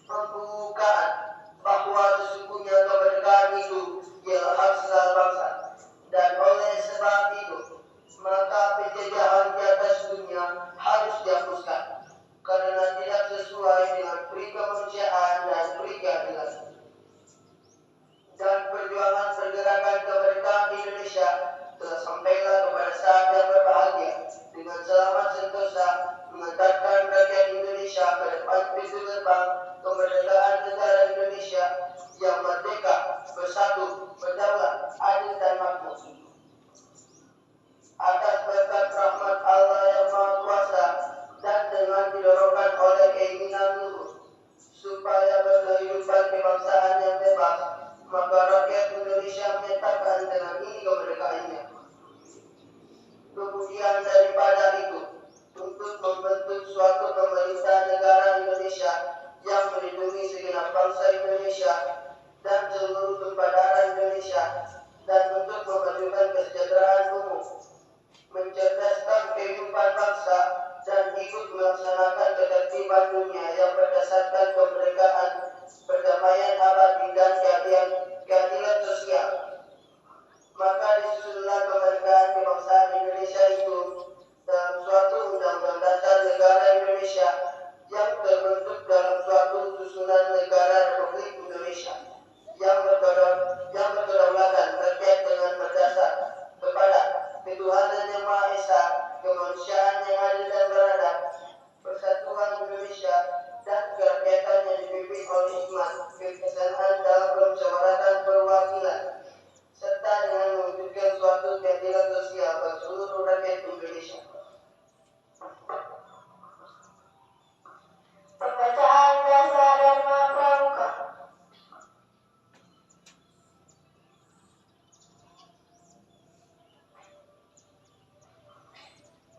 Pembukaan bahwa sesungguhnya kemerdekaan itu ialah hak segala bangsa, dan oleh sebab itu maka penjajahan di atas dunia harus dihapuskan karena tidak sesuai dengan peri kemanusiaan dan peri keadilan. Dan perjuangan pergerakan kemerdekaan Indonesia telah sampailah kepada saat yang berbahagia dengan selamat sentosa mengantarkan rakyat Indonesia ke depan pintu gerbang kemerdekaan negara Indonesia yang merdeka, bersatu, berdaulat, adil dan makmur. Atas berkat rahmat Allah yang Maha Kuasa dan dengan didorongkan oleh keinginan luhur supaya berkehidupan kebangsaan yang bebas, maka rakyat Indonesia menyatakan dengan ini kemerdekaannya. Kemudian daripada itu, untuk membentuk suatu pemerintah negara Indonesia yang melindungi segenap bangsa Indonesia dan seluruh tumpah darah Indonesia, dan untuk memajukan kesejahteraan umum, mencerdaskan kehidupan bangsa, dan ikut melaksanakan ketertiban dunia yang berdasarkan kemerdekaan, perdamaian abadi dan keadilan sosial. Maka disusunlah kemerdekaan kebangsaan Indonesia itu dalam suatu undang-undang dasar negara Indonesia yang terbentuk dalam suatu susunan negara Republik Indonesia yang berkedaulatan rakyat dengan berdasar kepada ketuhanan yang Maha Esa, kemanusiaan yang adil dan beradab, persatuan Indonesia, dan kerakyatan yang dipimpin oleh hikmat, kebijaksanaan dalam permusyawaratan perwakilan, serta dengan mewujudkan suatu keadilan sosial bagi seluruh rakyat Indonesia. Pembacaan Dasar Dharma Pramuka.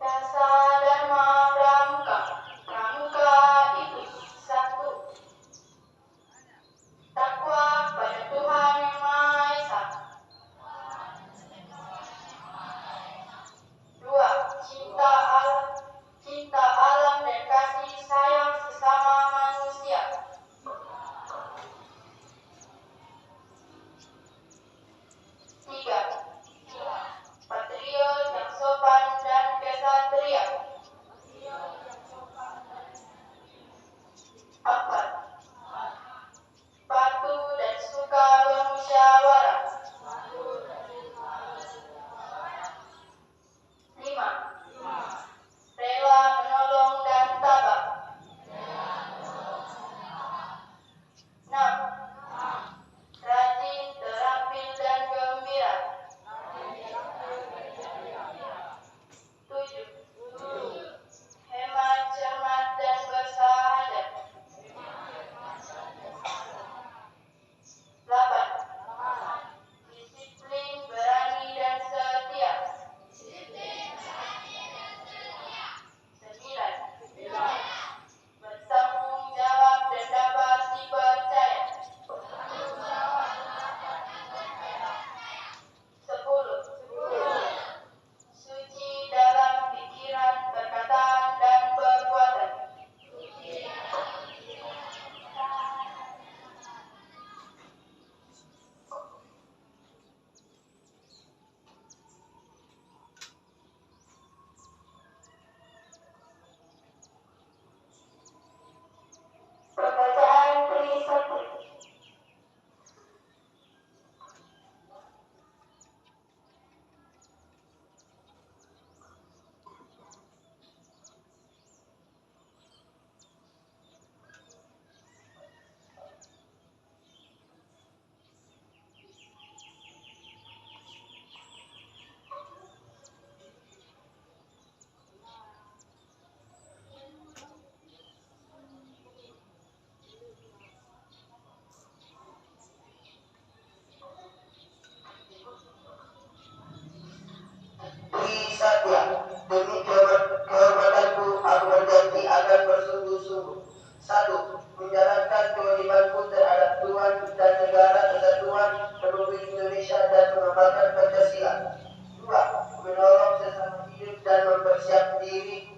Dasar Dharma Pramuka. Pramuka itu satu, takwa pada Tuhan Yang Maha Esa. Dua, cinta alam dan kasih sayang sesama manusia. Tiga, patriot yang sopan dan kesatria. Empat, patuh dan suka bermusyawarah. Lima, rela menolong dan tabah. Enam, rajin, terampil dan gembira. Tujuh, hemat, cermat dan bersahaja. 8, disiplin, berani dan setia. 9, bertanggung jawab dan dapat dipercaya. 10, suci dalam pikiran, perkataan, dan perbuatan. 1. Menjalankan kewajibanku terhadap Tuhan dan negara kesatuan Republik Indonesia dan mengamalkan Pancasila. 2. Menolong sesama hidup dan mempersiapkan diri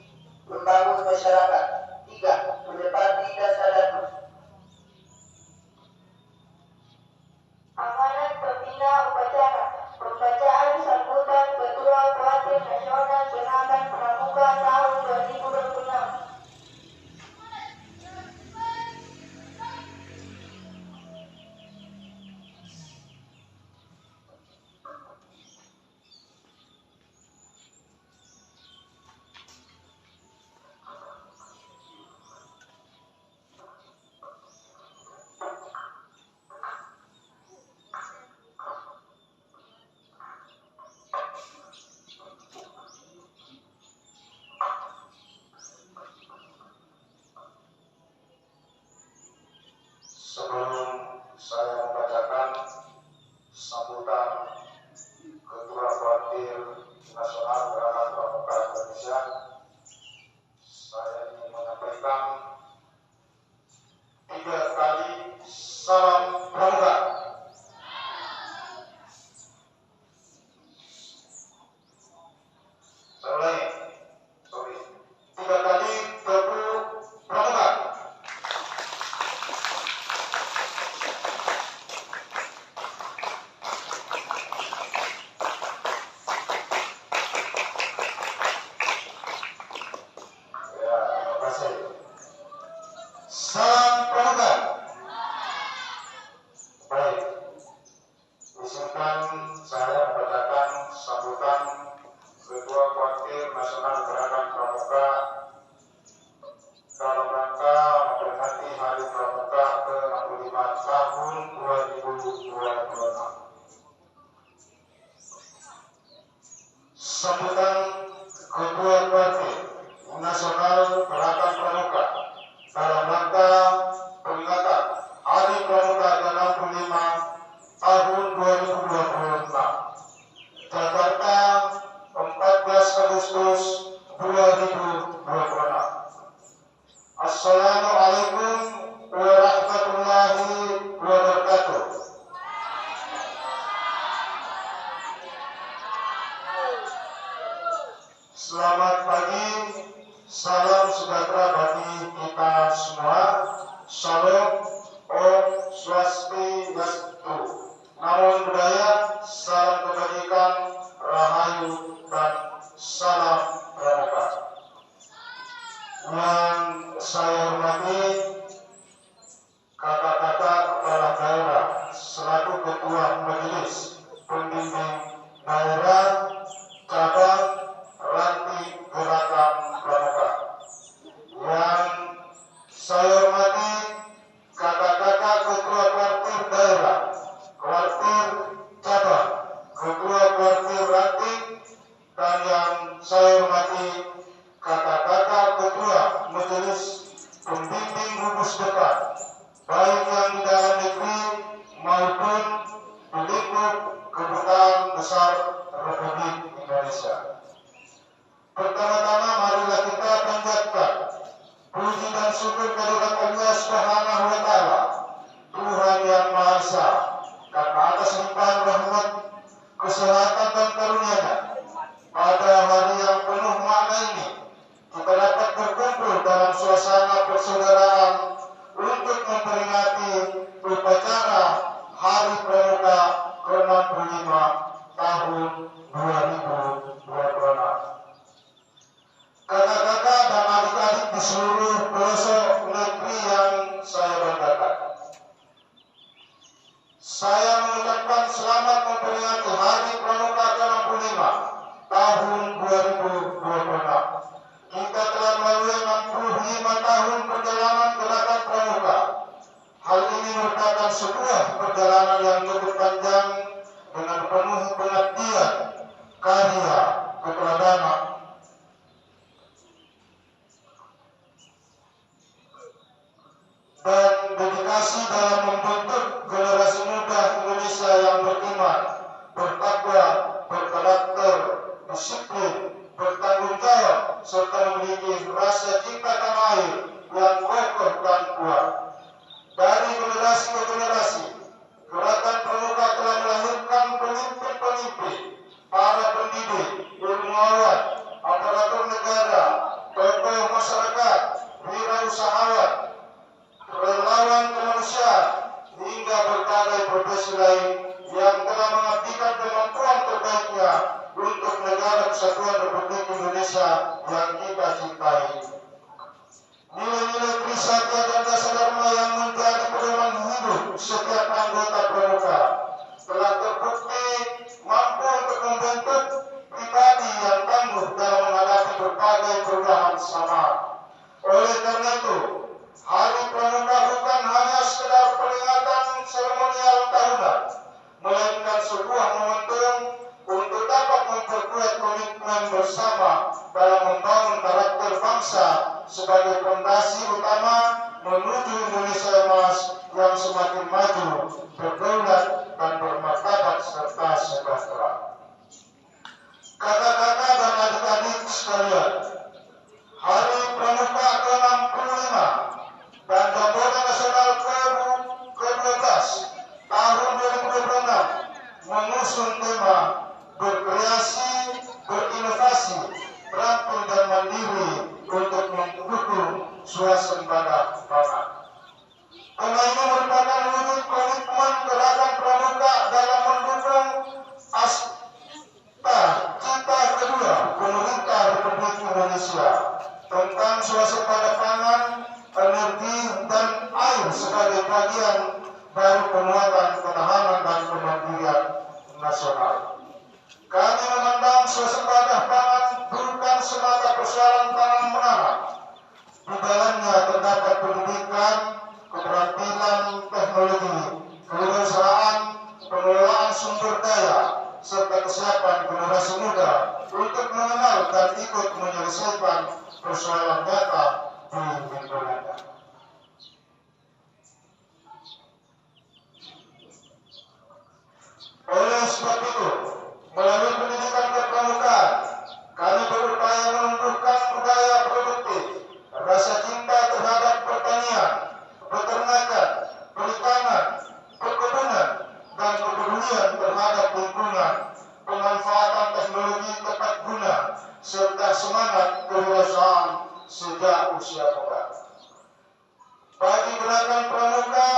membangun masyarakat. 3. Menepati dasar dan Indonesia, saya ingin menyampaikan 3 kali salam pramuka. Saya ulangi, 3 kali tepu pramuka. Ya, terima kasih. Salam pramuka. Baik, izinkan saya membacakan sambutan Ketua Kuartir Nasional Gerakan Pramuka dalam rangka memperingati Hari Pramuka ke-65 tahun 2026. Sambutan Ketua Kuartir Nasional Gerakan Pramuka dalam rangka peringatan Hari Pramuka ke-65 tahun 2026. Jakarta, 14 Agustus 2026. Assalamualaikum warahmatullahi wabarakatuh. Selamat pagi, salam sejahtera bagi kita semua. Shalom, Om Swastiastu. Namo Buddhaya, salam kebajikan, rahayu, dan salam pramuka. Yang saya hormati kakak-kakak kepala daerah selaku ketua majelis pembimbing daerah cabang ranting gerakan pramuka. Yang saya hormati kakak-kakak ketua kuartir daerah, kuartir cabang, ketua kuartir ranting, dan yang saya hormati kakak-kakak ketua majelis pembimbing gugus depan, baik yang di dalam negeri maupun di lingkup Kedutaan Besar Republik Indonesia. Pertama-tama marilah kita panjatkan puji dan syukur kehadirat Allah Subhanahu wa Ta'ala, Tuhan yang Maha Esa, karena atas limpahan rahmat, kesehatan dan karunia-Nya pada hari yang penuh makna ini kita dapat berkumpul dalam suasana persaudaraan untuk memperingati upacara Hari Pramuka ke-65 tahun 2026. Kakak-kakak dan adik-adik di seluruh pelosok negeri yang saya banggakan, saya mengucapkan selamat memperingati Hari Pramuka ke-65 tahun 2026. Kita telah melalui 65 tahun perjalanan gerakan pramuka. Hal ini merupakan sebuah perjalanan yang cukup panjang dengan penuh pengabdian, karya, keteladanan, dan dedikasi dalam membentuk generasi muda Indonesia yang beriman, bertakwa, berkarakter, disiplin, bertanggung jawab, serta memiliki rasa cinta tanah air yang kokoh dan kuat. Dari generasi ke generasi, gerakan pramuka telah melahirkan pemimpin-pemimpin, para pendidik, ilmuwan, aparatur negara, tokoh masyarakat, wirausahawan, relawan kemanusiaan, hingga berbagai profesi lain yang telah mengabdikan kemampuan terbaiknya untuk negara kesatuan Republik Indonesia yang kita cintai. Nilai-nilai Trisatya dan Dasadharma yang menjadi pedoman hidup setiap anggota pramuka telah terbukti mampu untuk membentuk pribadi yang tangguh dalam menghadapi berbagai perubahan zaman. Oleh karena itu, Hari Pramuka bukan hanya sekedar peringatan seremonial tahunan, melainkan sebuah momentum untuk dapat memperkuat komitmen bersama dalam membangun karakter bangsa sebagai fondasi utama menuju Indonesia emas yang semakin maju, berdaulat, dan bermartabat serta sejahtera. Kakak-kakak dan adik-adik sekalian, tentang swasembada pangan, energi, dan air sebagai bagian dari penguatan ketahanan dan kemandirian nasional. Kami memandang swasembada pangan bukan semata persoalan tanam menanam. Di dalamnya terdapat pendidikan, keterampilan teknologi, kewirausahaan, pengelolaan sumber daya, serta kesiapan generasi muda untuk mengenal dan ikut menyelesaikan persoalan nyata di lingkungannya. Oleh sebab itu, melalui pendidikan kepramukaan, kami berupaya menumbuhkan budaya produktif, rasa cinta terhadap pertanian, peternakan, perikanan, perkebunan, dan kepedulian terhadap lingkungan, pemanfaatan teknologi tepat guna, serta semangat kewirausahaan sejak usia muda. Bagi gerakan pramuka,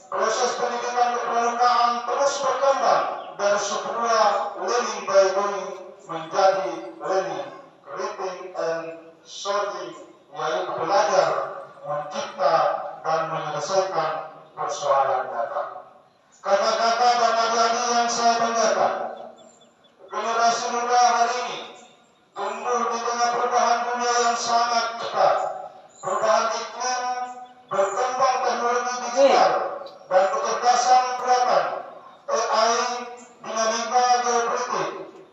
proses pendidikan kepramukaan terus berkembang dari sebuah learning by doing menjadi learning, creating, and solving, yaitu belajar, mencipta, dan menyelesaikan persoalan nyata. Kata-kata dan adik-adik yang saya banggakan, generasi muda hari ini tumbuh di tengah perubahan dunia yang sangat cepat, perubahan iklim, berkembang teknologi digital, dan kecerdasan buatan, AI, dinamika geopolitik,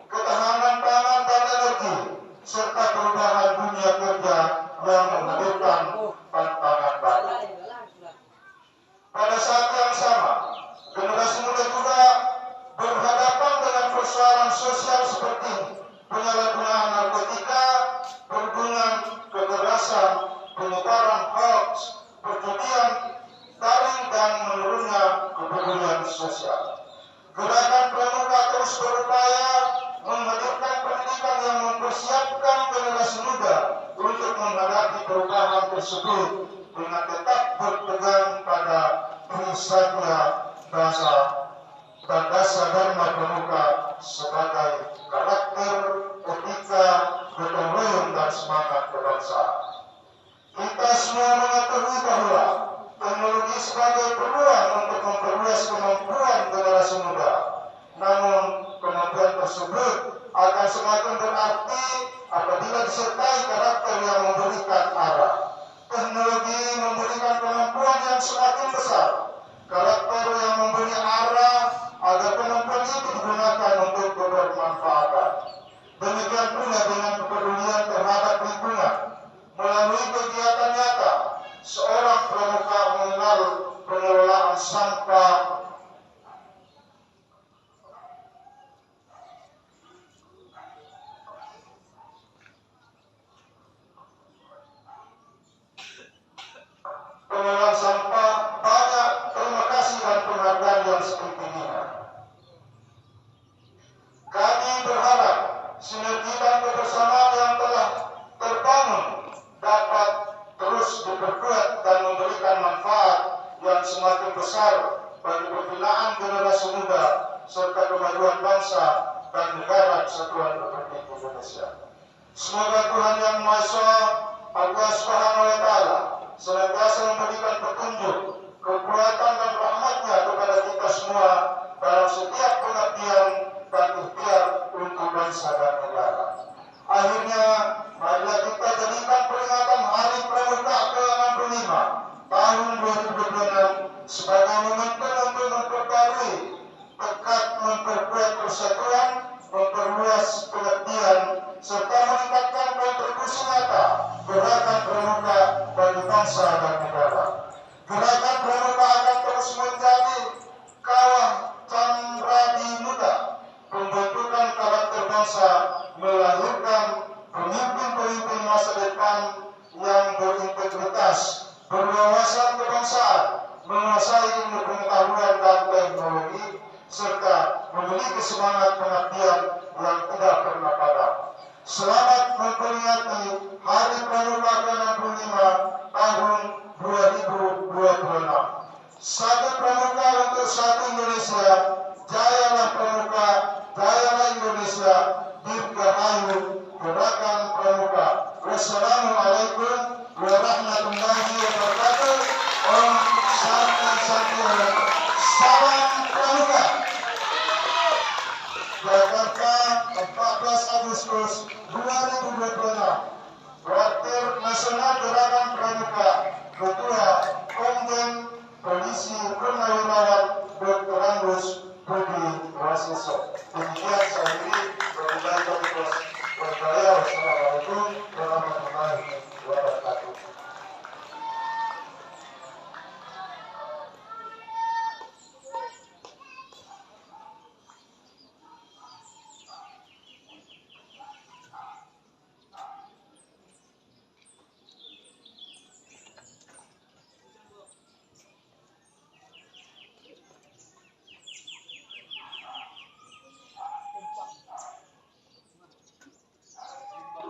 ketahanan pangan dan energi, serta perubahan dunia kerja yang menghadirkan tantangan baru. Pada saat yang sama, generasi muda juga berhadapan dengan persoalan sosial seperti penyalahgunaan narkotika, perundungan, kekerasan, penyebaran hoax, perjudian daring, dan menurunnya kepedulian sosial. Gerakan pramuka terus berupaya menghadirkan pendidikan yang mempersiapkan generasi muda untuk menghadapi perubahan tersebut dengan tetap berpegang pada Trisatya dan dasar dharma pramuka sebagai karakter, etika, gotong royong, dan semangat kebangsaan. Kita semua mengetahui bahwa teknologi sebagai peluang untuk memperluas kemampuan generasi muda. Namun, kemampuan tersebut akan semakin berarti apabila disertai karakter yang memberikan arah. Teknologi memberikan kemampuan yang semakin besar, karakter yang memberi arah agar kemampuan itu digunakan untuk kebermanfaatan. Demikian pula dengan kepedulian terhadap lingkungan. Melalui kegiatan nyata, seorang pramuka mengenal pengelolaan sampah, banyak terima kasih dan penghargaan yang setinggi-tingginya. Kami berharap sinergi dan kebersamaan yang telah terbangun dapat terus diperkuat dan memberikan manfaat yang semakin besar bagi pembinaan generasi muda serta kemajuan bangsa dan negara kesatuan Republik Indonesia. Semoga Tuhan Yang Maha Esa, Allah Subhanahu wa Ta'ala, senantiasa memberikan petunjuk, kekuatan, dan rahmat-Nya kepada kita semua dalam setiap pengabdian dan ikhtiar untuk bangsa dan negara. Akhirnya, marilah kita jadikan peringatan Hari Pramuka ke-65 tahun 2026 sebagai momentum untuk memperbarui, tekad memperkuat persatuan, memperluas pengabdian, serta meningkatkan kontribusi nyata gerakan pramuka bagi bangsa dan negara. Gerakan pramuka akan terus menjadi kawah Candradi Muda, pembentukan karakter bangsa, melahirkan pemimpin-pemimpin masa depan yang berintegritas, berwawasan kebangsaan, menguasai ilmu pengetahuan dan teknologi, serta memiliki semangat pengabdian yang tidak pernah padam. Selamat memperingati Hari Pramuka ke-65 tahun 2026. Satu pramuka untuk satu Indonesia. Jayalah pramuka, jayalah Indonesia. Dirgahayu Gerakan Pramuka. Wassalamualaikum warahmatullahi wabarakatuh. Om Shanti Shanti Om. Salam Pramuka. Jakarta 14 Agustus 2026. Wakil Nasional Gerakan Pramuka, Ketua Komjen Polisi Purnawirawan Dr. Angus Budi Wasiso. Demikian saya beri wabillahi taufiq wal hidayah. Wassalamualaikum warahmatullahi wabarakatuh.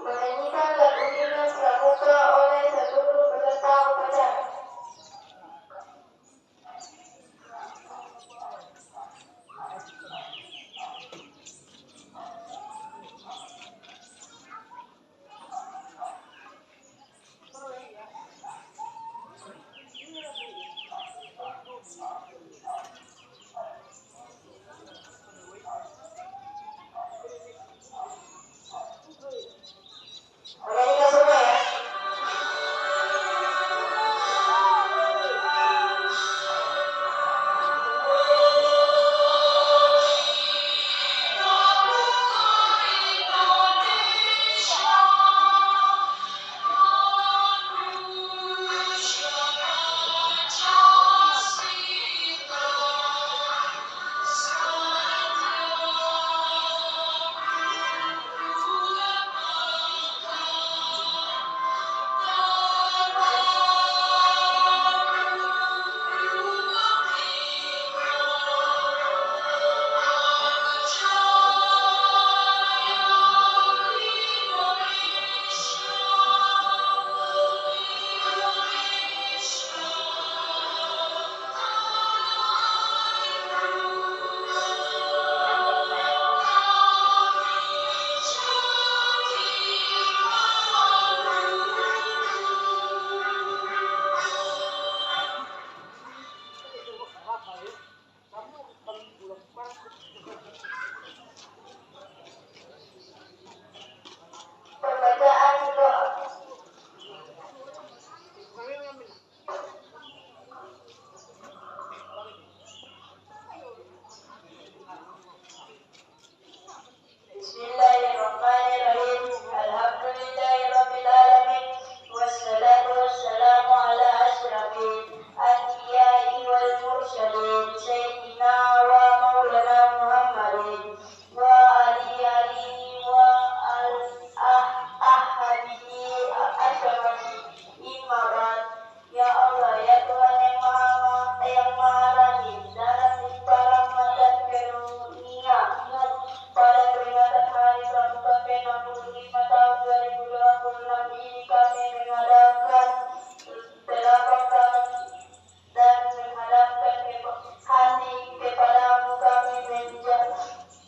Menyanyikan lagu himne Pramuka oleh seluruh peserta upacara. Menyanyikan semua ya. Pembacaan doa. Bismillahirrahmanirrahim. Alhamdulillahirabbil alamin. Wassalatu wassalamu ala asyrafil anbiya'i wal mursalin sayyidina wa maulana Muhammadin wa alihi wa ahadihi asyrafil imarat. Ya Allah, ya Tuhan yang maha langit, dalam limpah rahmat dan karunia-Mu pada peringatan Hari Pramuka ke-65 tahun 2026 ini kami mengadakan telapak dan menghadapkan hati kepadamu. Kami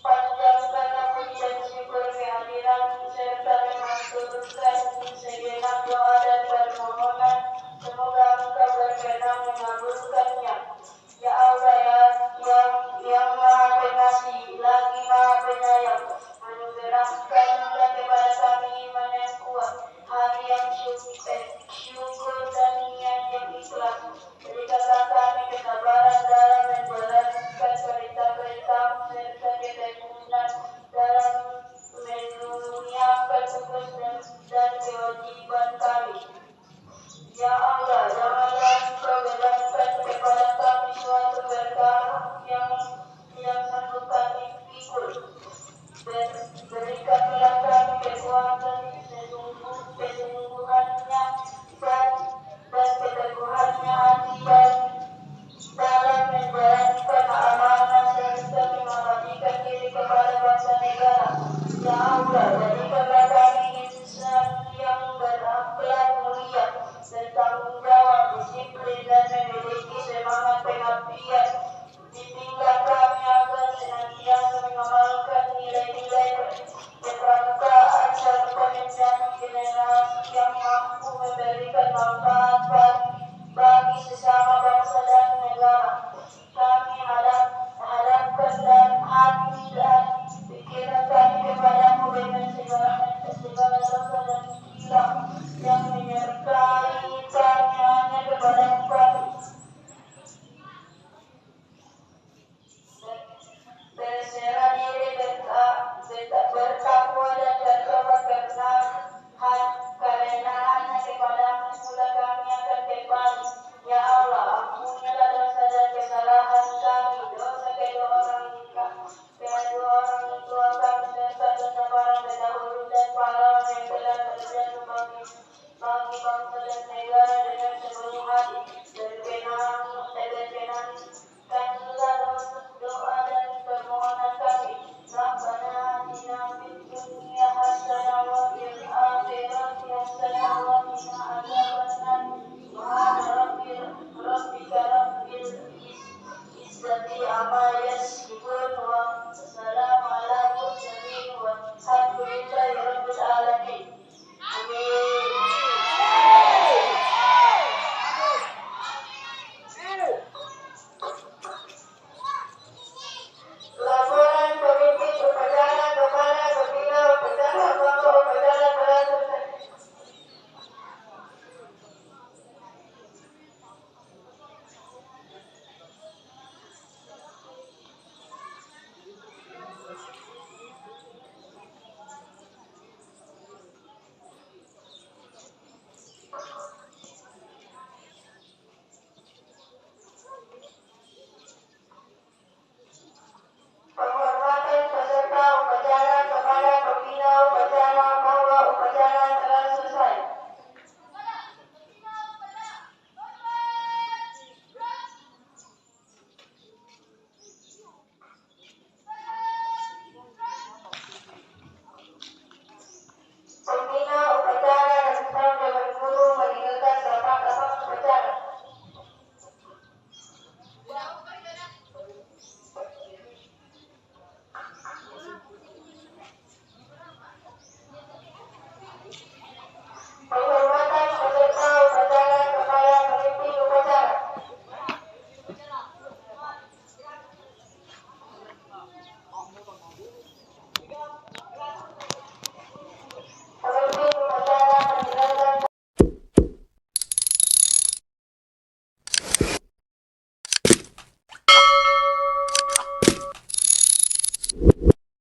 panjangkan puji dan syukur kehadiran serta mengaturkan segenap doa dan permohonan. Semoga Engkau berkenan mengabulkannya. Ya Allah, yang Maha Pengasih lagi Maha Penyayang, anugerahkanlah kepada kami iman yang kuat, hati yang syukur dan niat yang ikhlas. Berikanlah kami kesabaran dalam menjalankan perintah-perintah-Mu serta ketekunan dalam menunaikan tugas dan kewajiban kami. Ya Allah, janganlah Engkau bebankan kepada kami suatu perkara yang sanggup kami pikul. Berikanlah kami kekuatan kesungguhannya dan keteguhannya hati dalam menjalankan amanah serta mengabdikan diri kepada bangsa negara. Ya Allah, jadikanlah kami insan yang berakhlak mulia, bertanggung jawab, disiplin dan memiliki semangat pengabdian. Bimbinglah kami agar senantiasa mengamalkan nilai-nilai kepramukaan serta bagi bangsa dan negara dengan sepenuh hati.